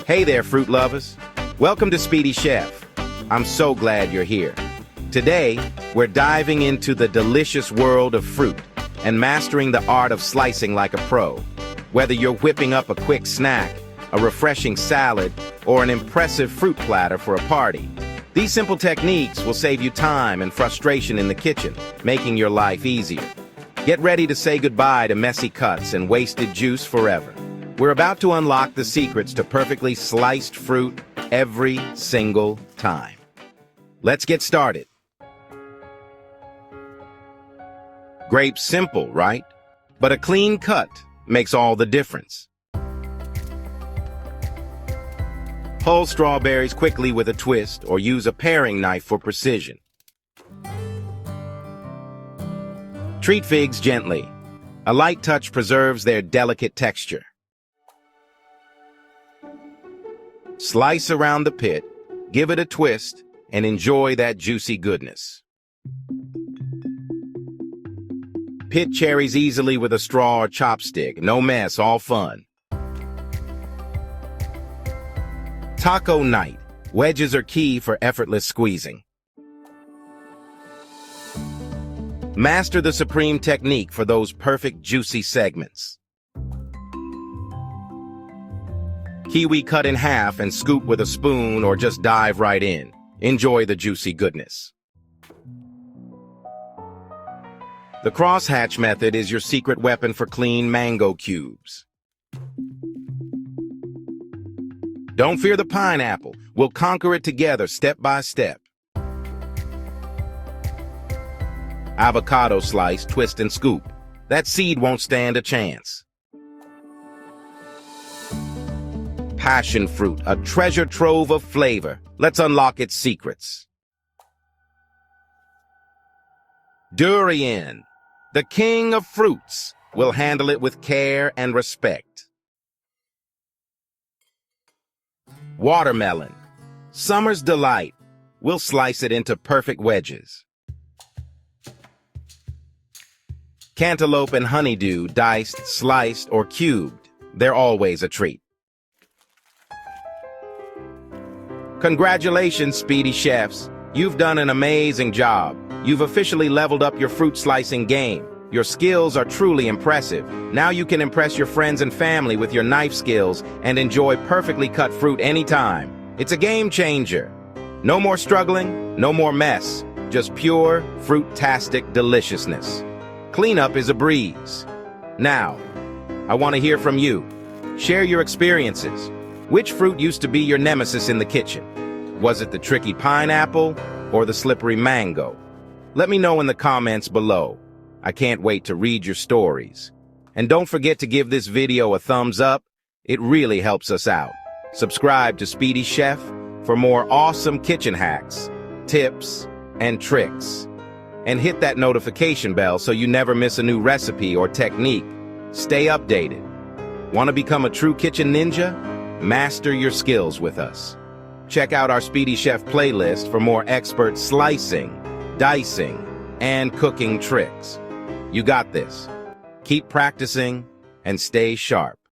Hey there, fruit lovers. Welcome to Speedy Chef. I'm so glad you're here. Today, we're diving into the delicious world of fruit and mastering the art of slicing like a pro. Whether you're whipping up a quick snack, a refreshing salad, or an impressive fruit platter for a party, these simple techniques will save you time and frustration in the kitchen, making your life easier. Get ready to say goodbye to messy cuts and wasted juice forever. We're about to unlock the secrets to perfectly sliced fruit every single time. Let's get started. Grapes simple, right? But a clean cut makes all the difference. Pull strawberries quickly with a twist or use a paring knife for precision. Treat figs gently. A light touch preserves their delicate texture. Slice around the pit, give it a twist, and enjoy that juicy goodness. Pit cherries easily with a straw or chopstick. No mess, all fun. Taco night. Wedges are key for effortless squeezing. Master the supreme technique for those perfect juicy segments. Kiwi cut in half and scoop with a spoon or just dive right in. Enjoy the juicy goodness. The crosshatch method is your secret weapon for clean mango cubes. Don't fear the pineapple. We'll conquer it together step by step. Avocado slice, twist and scoop. That seed won't stand a chance. Passion fruit, a treasure trove of flavor. Let's unlock its secrets. Durian, the king of fruits. We'll handle it with care and respect. Watermelon, summer's delight. We'll slice it into perfect wedges. Cantaloupe and honeydew, diced, sliced, or cubed. They're always a treat. Congratulations, Speedy Chefs. You've done an amazing job. You've officially leveled up your fruit slicing game. Your skills are truly impressive. Now you can impress your friends and family with your knife skills and enjoy perfectly cut fruit anytime. It's a game changer. No more struggling, no more mess. Just pure, fruit-tastic deliciousness. Cleanup is a breeze. Now, I want to hear from you. Share your experiences. Which fruit used to be your nemesis in the kitchen? Was it the tricky pineapple or the slippery mango? Let me know in the comments below. I can't wait to read your stories. And don't forget to give this video a thumbs up. It really helps us out. Subscribe to Speedy Chef for more awesome kitchen hacks, tips, and tricks. And hit that notification bell so you never miss a new recipe or technique. Stay updated. Want to become a true kitchen ninja? Master your skills with us. Check out our Speedy Chef playlist for more expert slicing, dicing, and cooking tricks. You got this. Keep practicing and stay sharp.